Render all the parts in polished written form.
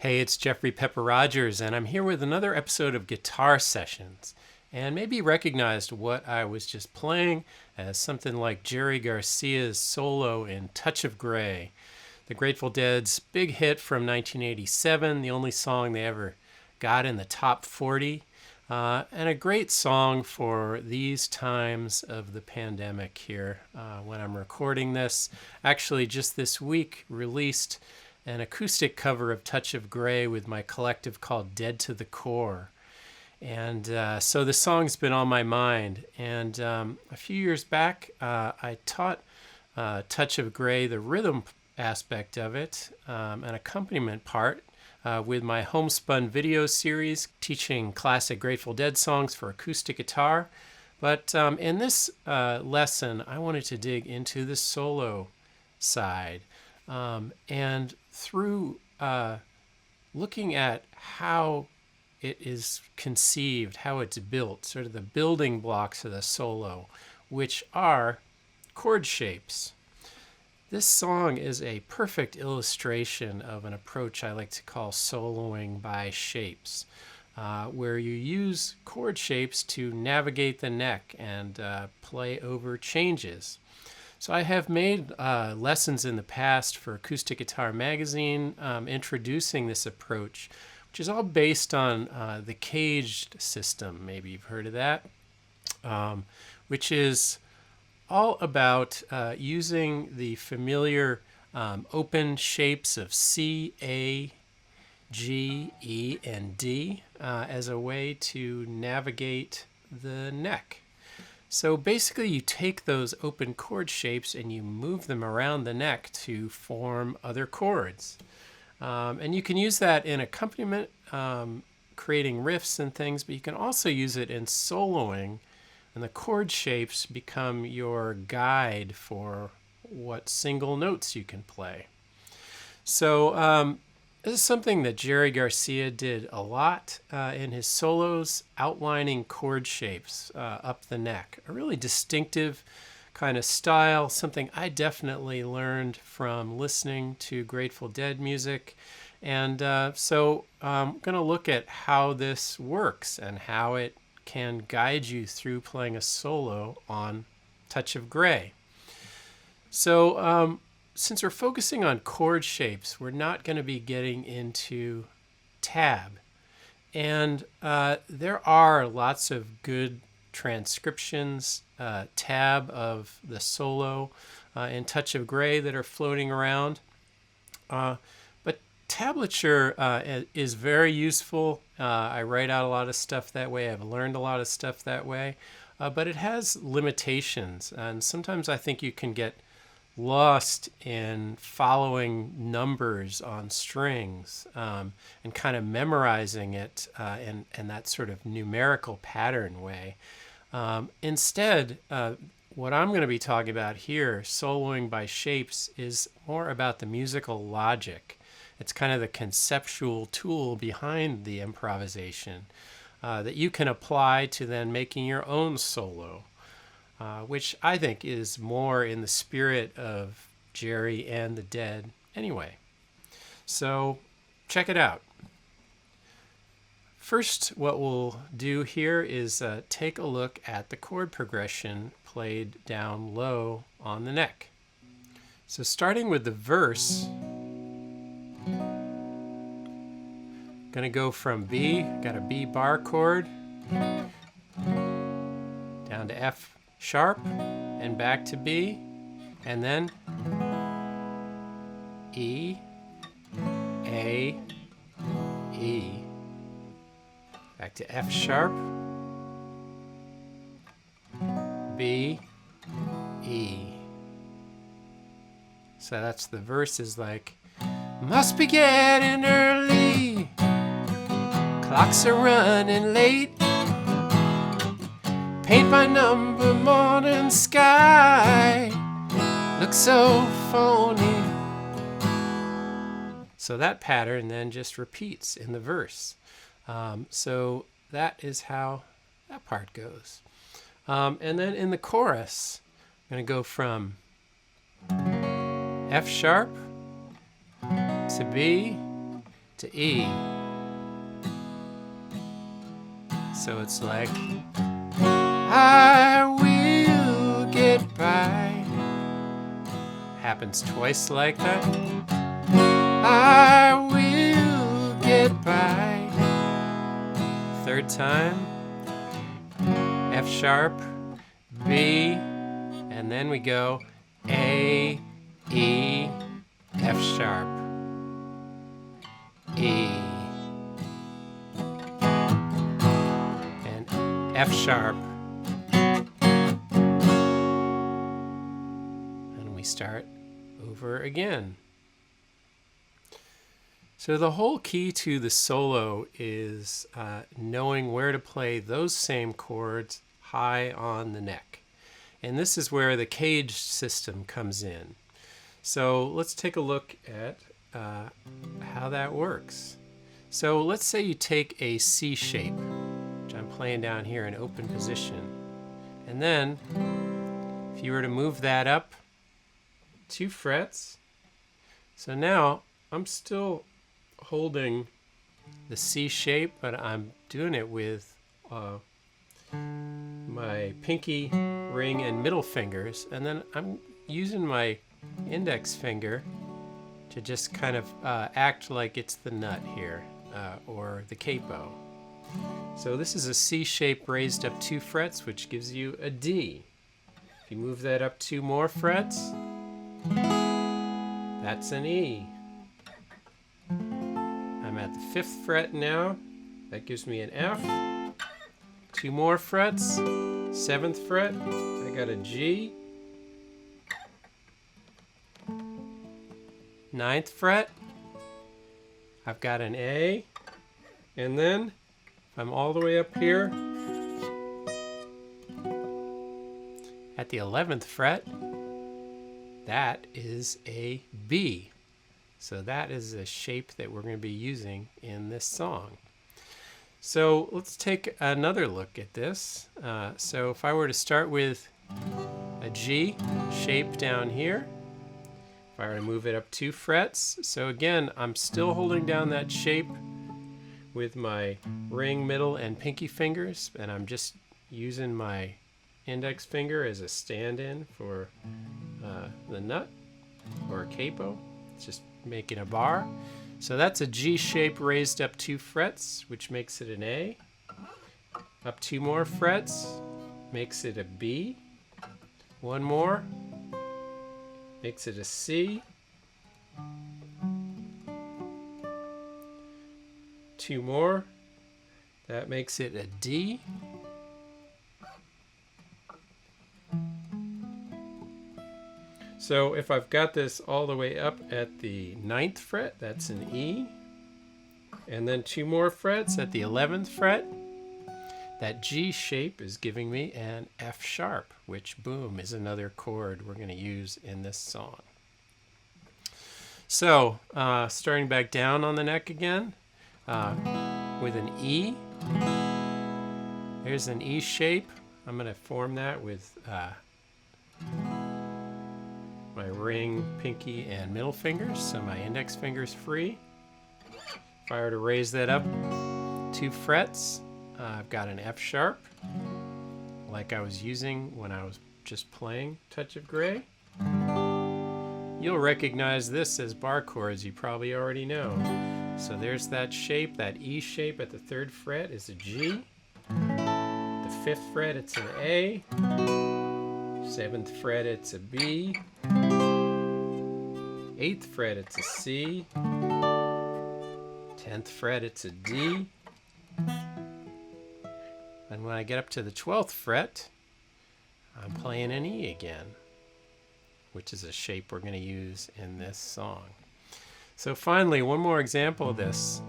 Hey, it's Jeffrey Pepper Rogers, and I'm here with another episode of Guitar Sessions. And maybe you recognized what I was just playing as something like Jerry Garcia's solo in Touch of Grey, the Grateful Dead's big hit from 1987, the only song they ever got in the top 40, and a great song for these times of the pandemic here when I'm recording this. Actually, just this week, released an acoustic cover of Touch of Grey with my collective called Dead to the Core. And so the song's been on my mind. And a few years back, I taught Touch of Grey, the rhythm aspect of it, an accompaniment part with my homespun video series teaching classic Grateful Dead songs for acoustic guitar. But in this lesson, I wanted to dig into the solo side. And through looking at how it is conceived, how it's built, sort of the building blocks of the solo, which are chord shapes. This song is a perfect illustration of an approach I like to call soloing by shapes, where you use chord shapes to navigate the neck and play over changes. So I have made lessons in the past for Acoustic Guitar Magazine introducing this approach, which is all based on the caged system. Maybe you've heard of that, which is all about using the familiar open shapes of C, A, G, E, and D as a way to navigate the neck. So basically you take those open chord shapes and you move them around the neck to form other chords. And you can use that in accompaniment, creating riffs and things, but you can also use it in soloing, and the chord shapes become your guide for what single notes you can play. So this is something that Jerry Garcia did a lot in his solos, outlining chord shapes up the neck. A really distinctive kind of style, something I definitely learned from listening to Grateful Dead music. And so I'm going to look at how this works and how it can guide you through playing a solo on Touch of Grey. So since we're focusing on chord shapes, we're not going to be getting into tab. And there are lots of good transcriptions, tab of the solo in Touch of Grey that are floating around. But tablature is very useful. I write out a lot of stuff that way. I've learned a lot of stuff that way. But it has limitations. And sometimes I think you can get lost in following numbers on strings and kind of memorizing it in that sort of numerical pattern way. Instead, what I'm going to be talking about here, soloing by shapes, is more about the musical logic. It's kind of the conceptual tool behind the improvisation that you can apply to then making your own solo. Which I think is more in the spirit of Jerry and the Dead anyway. So check it out. First, what we'll do here is take a look at the chord progression played down low on the neck. So starting with the verse, going to go from B, got a B bar chord, down to F sharp and back to B, and then E, A, E, back to F sharp, B, E. So that's the verse is like, must be getting early, clocks are running late, paint by number morning sky looks so phony. So that pattern then just repeats in the verse. So that is how that part goes. And then in the chorus, I'm going to go from F sharp to B to to E. So it's like, I will get by. Happens twice like that. I will get by. Third time, F sharp, B, and then we go A, E, F sharp, E, and F sharp, and we start over again. So the whole key to the solo is knowing where to play those same chords high on the neck. And this is where the cage system comes in. So let's take a look at how that works. So let's say you take a C shape, which I'm playing down here in open position. And then if you were to move that up 2 frets, so now I'm still holding the C shape, but I'm doing it with my pinky, ring, and middle fingers, and then I'm using my index finger to just kind of act like it's the nut here, or the capo. So this is a C shape raised up 2 frets, which gives you a D. If you move that up 2 more frets, that's an E. I'm at the 5th fret now. That gives me an F. 2 more frets. 7th fret. I got a G. 9th fret. I've got an A. And then if I'm all the way up here at the 11th fret, that is a B. So that is a shape that we're going to be using in this song. So let's take another look at this. So if I were to start with a G shape down here, if I were to move it up 2 frets, so again, I'm still holding down that shape with my ring, middle, and pinky fingers, and I'm just using my index finger as a stand-in for the nut or a capo. It's just making a bar. So that's a G shape raised up 2 frets, which makes it an A. Up 2 more frets makes it a B. 1 more makes it a C. 2 more, that makes it a D. So if I've got this all the way up at the 9th fret, that's an E. And then 2 more frets at the 11th fret, that G shape is giving me an F sharp, which, boom, is another chord we're going to use in this song. So starting back down on the neck again, with an E. There's an E shape. I'm going to form that with my ring, pinky, and middle fingers, so my index finger's free. If I were to raise that up 2 frets, I've got an F sharp, like I was using when I was just playing Touch of Grey. You'll recognize this as bar chords, you probably already know. So there's that shape, that E shape at the 3rd fret is a G. The 5th fret, it's an A. 7th fret, it's a B. 8th fret, it's a C. 10th fret, it's a D. And when I get up to the 12th fret, I'm playing an E again, which is a shape we're going to use in this song. So finally, one more example of this.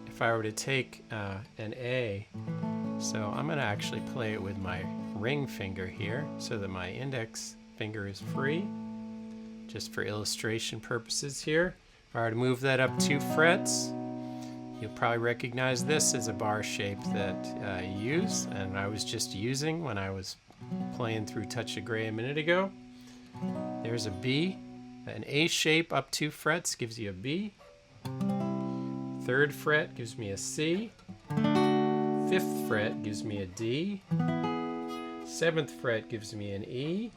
If I were to take an A, so I'm going to actually play it with my ring finger here so that my index finger is free, just for illustration purposes here. If I were to move that up 2 frets, you'll probably recognize this as a bar shape that you use, and I was just using when I was playing through Touch of Grey a minute ago. There's a B. An A shape up 2 frets gives you a B. 3rd fret gives me a C. 5th fret gives me a D. 7th fret gives me an E.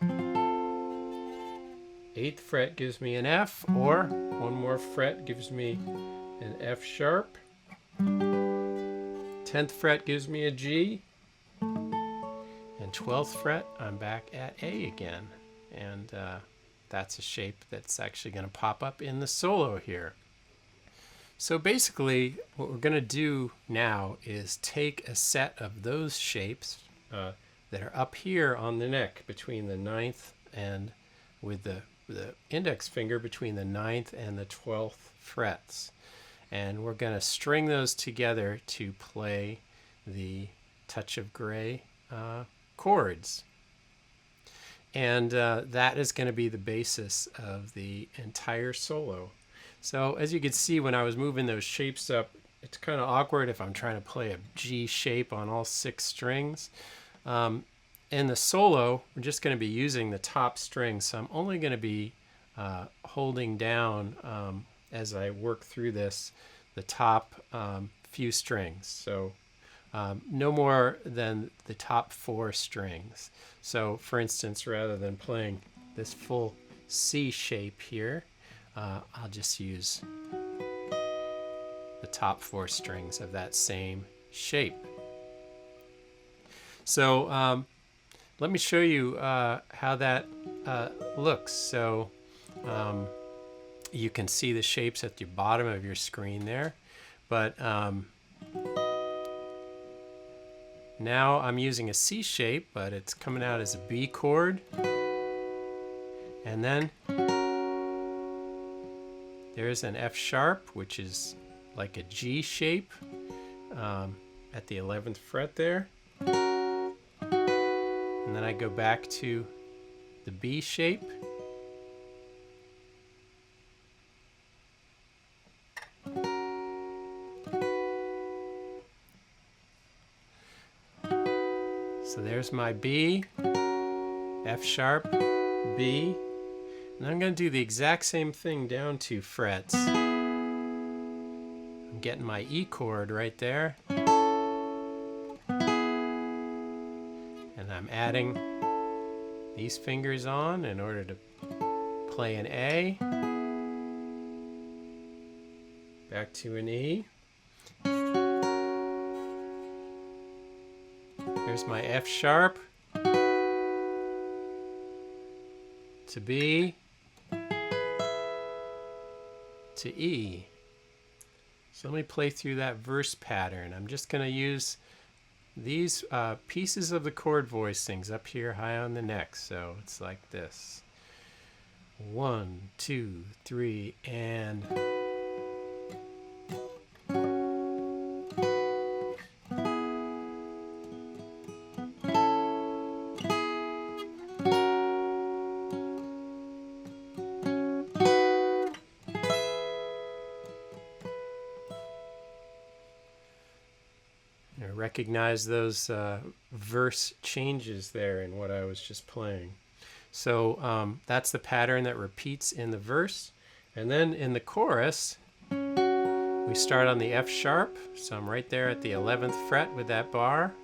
8th fret gives me an F, or one more fret gives me an F sharp. 10th fret gives me a G. And 12th fret, I'm back at A again. And that's a shape that's actually going to pop up in the solo here. So basically, what we're going to do now is take a set of those shapes that are up here on the neck between the 9th and with the index finger between the 9th and the 12th frets. And we're going to string those together to play the Touch of Gray chords. And that is going to be the basis of the entire solo. So as you can see, when I was moving those shapes up, it's kind of awkward if I'm trying to play a G shape on all 6 strings. In the solo, we're just going to be using the top string, so I'm only going to be holding down, as I work through this, the top few strings. So no more than the top 4 strings. So for instance, rather than playing this full C shape here, I'll just use the top 4 strings of that same shape. So let me show you how that looks. So you can see the shapes at the bottom of your screen there, but now I'm using a C shape, but it's coming out as a B chord, and then there's an F sharp, which is like a G shape at the 11th fret there. And then I go back to the B shape. So there's my B, F sharp, B. And I'm going to do the exact same thing down 2 frets. I'm getting my E chord right there. And I'm adding these fingers on in order to play an A. Back to an E. There's my F sharp to B to E. So let me play through that verse pattern. I'm just going to use these pieces of the chord voicings up here high on the neck. So it's like this. 1, 2, 3, and... Recognize those verse changes there in what I was just playing. So that's the pattern that repeats in the verse. And then in the chorus, we start on the F sharp. So I'm right there at the 11th fret with that bar.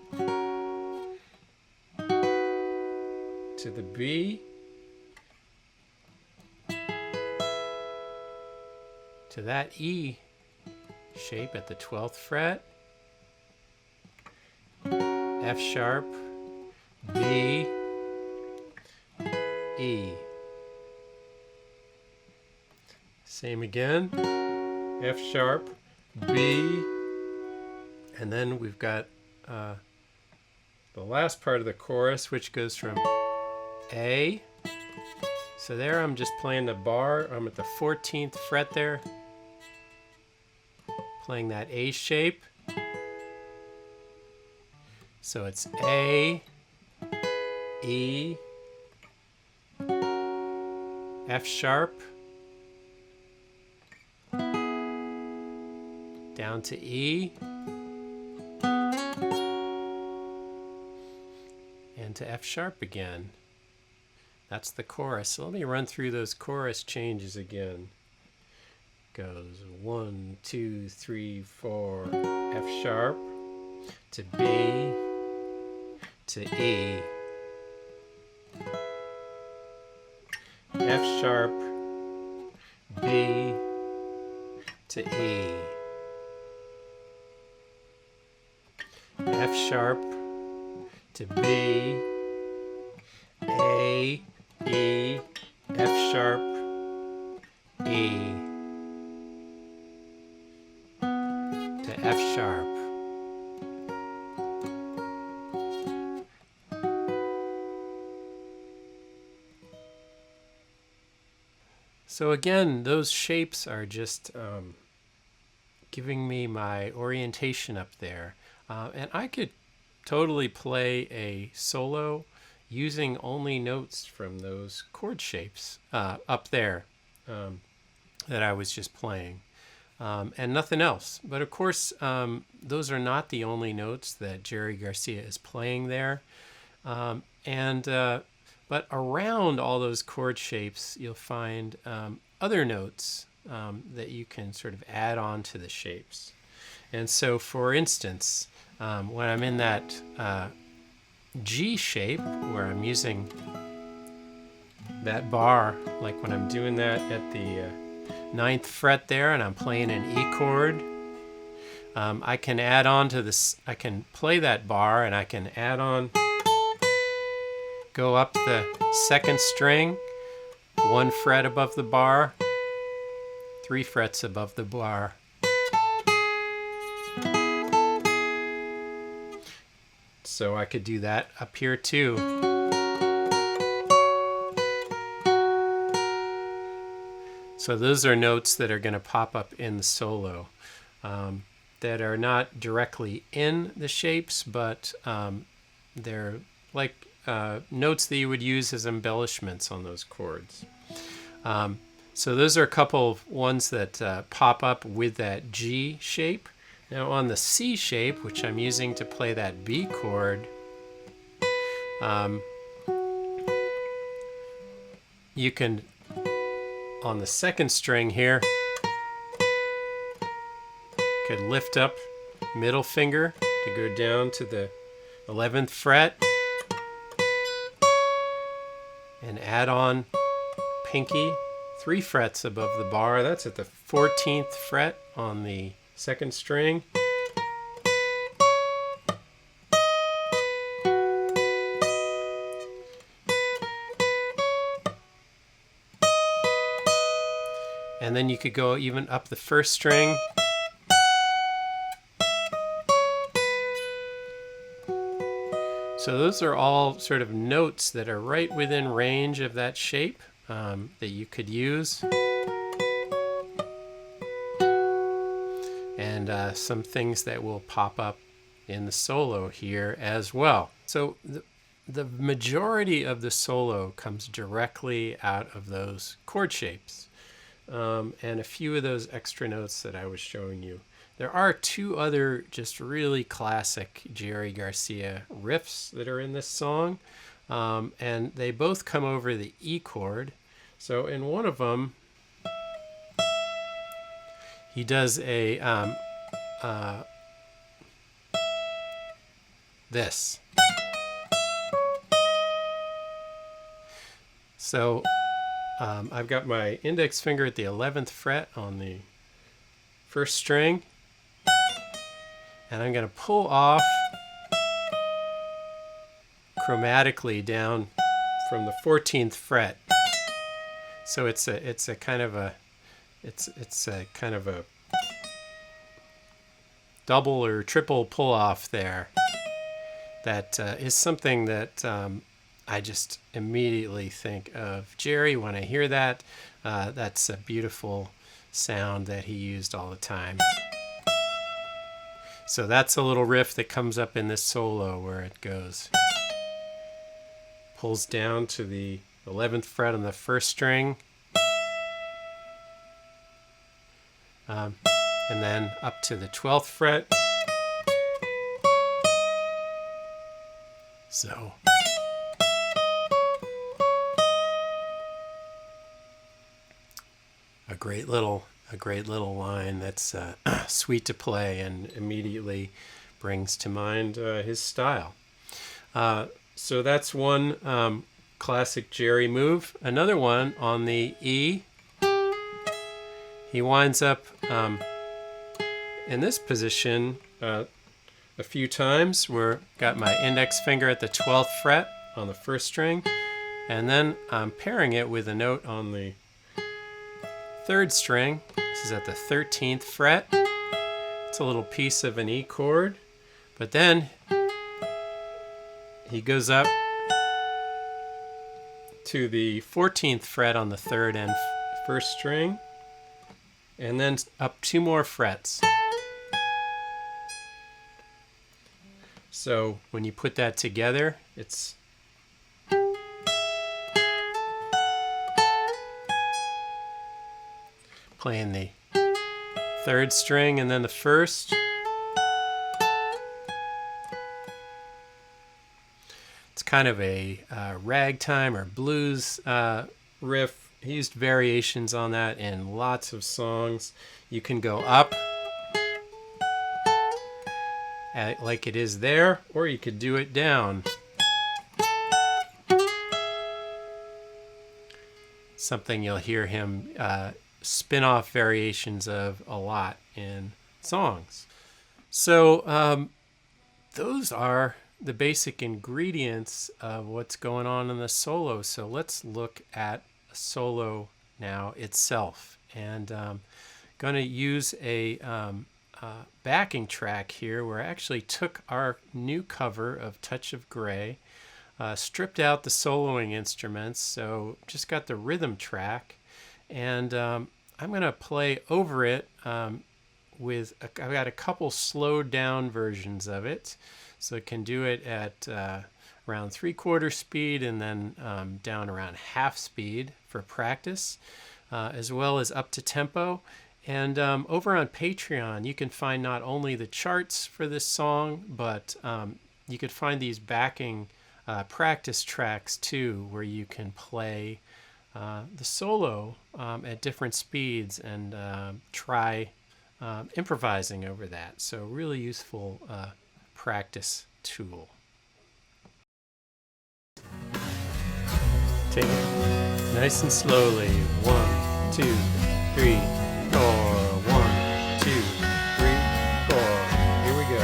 To the B. To that E shape at the 12th fret. F sharp, B, E. Same again. F sharp, B, and then we've got the last part of the chorus, which goes from A. So there I'm just playing the bar. I'm at the 14th fret there, playing that A shape. So it's A, E, F sharp, down to E, and to F sharp again. That's the chorus. So let me run through those chorus changes again. Goes 1, 2, 3, 4, F sharp to B to E, F sharp, B to E, F sharp to B, A, E, F sharp, E to F sharp. So again, those shapes are just giving me my orientation up there. And I could totally play a solo using only notes from those chord shapes up there that I was just playing. And nothing else. But of course, those are not the only notes that Jerry Garcia is playing there. But around all those chord shapes, you'll find other notes that you can sort of add on to the shapes. And so, for instance, when I'm in that G shape, where I'm using that bar, like when I'm doing that at the 9th fret there, and I'm playing an E chord, I can add on to this, I can play that bar, and I can add on, go up the 2nd string, 1 fret above the bar, 3 frets above the bar. So I could do that up here too. So those are notes that are going to pop up in the solo that are not directly in the shapes, but they're like notes that you would use as embellishments on those chords. So those are a couple of ones that pop up with that G shape. Now on the C shape, which I'm using to play that B chord, you can, on the 2nd string here, could lift up middle finger to go down to the 11th fret and add on pinky 3 frets above the bar. That's at the 14th fret on the 2nd string. And then you could go even up the 1st string. So those are all sort of notes that are right within range of that shape that you could use. And some things that will pop up in the solo here as well. So the majority of the solo comes directly out of those chord shapes. And a few of those extra notes that I was showing you. There are 2 other just really classic Jerry Garcia riffs that are in this song, and they both come over the E chord. So in one of them, he does a this. So I've got my index finger at the 11th fret on the 1st string, and I'm going to pull off chromatically down from the 14th fret. So it's a kind of a double or triple pull off there. That is something that I just immediately think of Jerry when I hear that. That's a beautiful sound that he used all the time. So that's a little riff that comes up in this solo where it goes, pulls down to the 11th fret on the 1st string, and then up to the 12th fret. So a great little a great little line that's sweet to play and immediately brings to mind his style. So that's one classic Jerry move. Another one on the E, he winds up in this position a few times where got my index finger at the 12th fret on the first string, and then I'm pairing it with a note on the 3rd string. This is at the 13th fret. It's a little piece of an E chord, but then he goes up to the 14th fret on the 3rd and 1st string, and then up 2 more frets. So when you put that together, it's playing the 3rd string and then the 1st. It's kind of a ragtime or blues riff. He used variations on that in lots of songs. You can go up like it is there, or you could do it down. Something you'll hear him spin-off variations of a lot in songs. So those are the basic ingredients of what's going on in the solo. So let's look at a solo now itself. And going to use a backing track here where I actually took our new cover of Touch of Grey, stripped out the soloing instruments, so just got the rhythm track, and I'm going to play over it with, I've got a couple slowed down versions of it, so it can do it at around 3/4 speed and then down around half speed for practice, as well as up to tempo. And over on Patreon, you can find not only the charts for this song, but you could find these backing practice tracks too, where you can play the solo at different speeds and try improvising over that. So really useful practice tool. Take it nice and slowly. 1, 2, 3, 4. 1, 2, 3, 4. Here we go.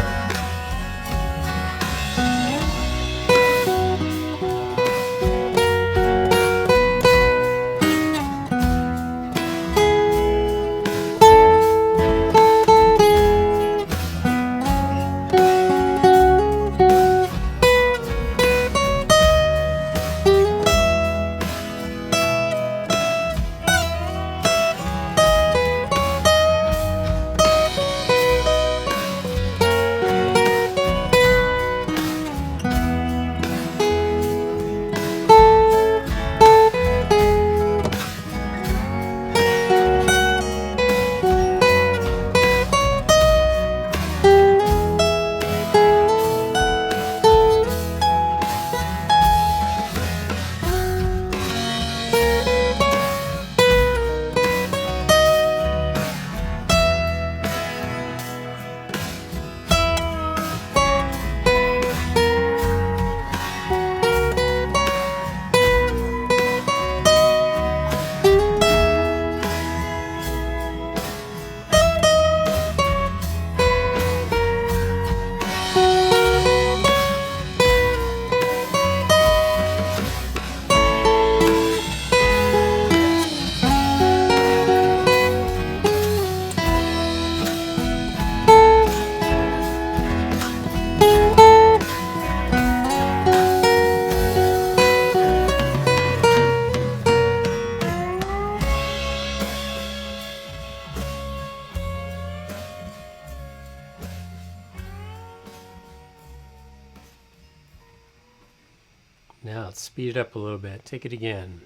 Now let's speed it up a little bit. Take it again.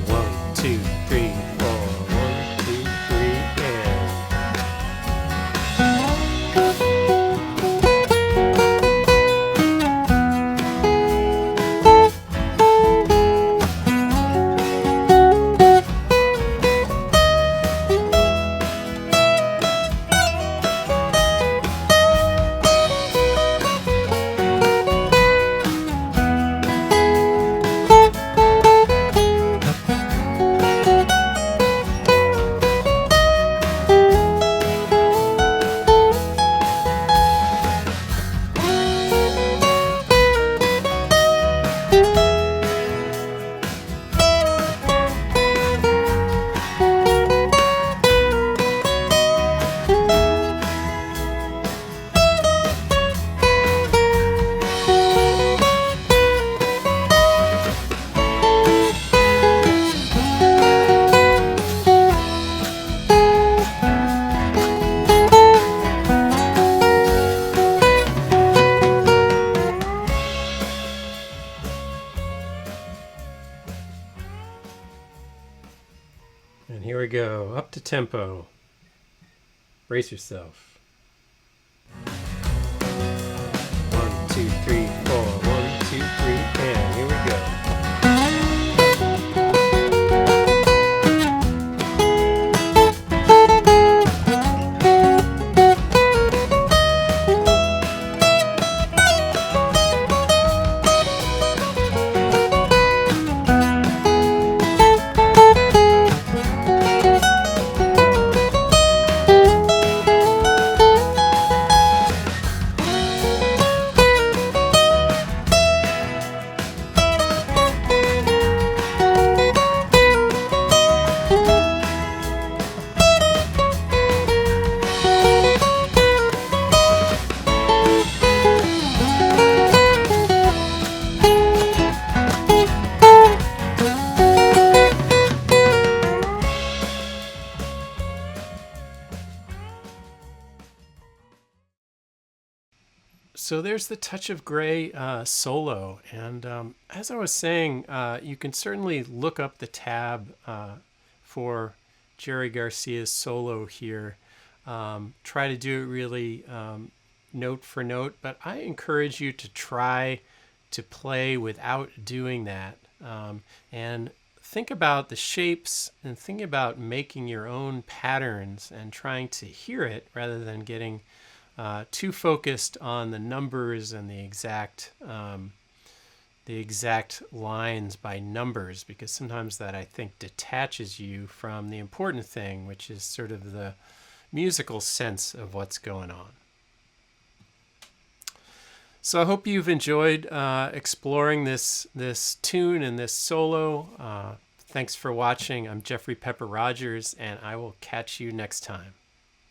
1, 2, 3, 4. 1, 2, 3, and. And here we go, up to tempo. Brace yourself. 1, 2, 3, 4. 1, 2, 3, and here we go. So there's the Touch of Grey solo, and as I was saying, you can certainly look up the tab for Jerry Garcia's solo here. Try to do it really note for note, but I encourage you to try to play without doing that, and think about the shapes and think about making your own patterns and trying to hear it rather than getting too focused on the numbers and the exact lines by numbers, because sometimes that, I think, detaches you from the important thing, which is sort of the musical sense of what's going on. So I hope you've enjoyed exploring this tune and this solo. Thanks for watching. I'm Jeffrey Pepper Rogers, and I will catch you next time.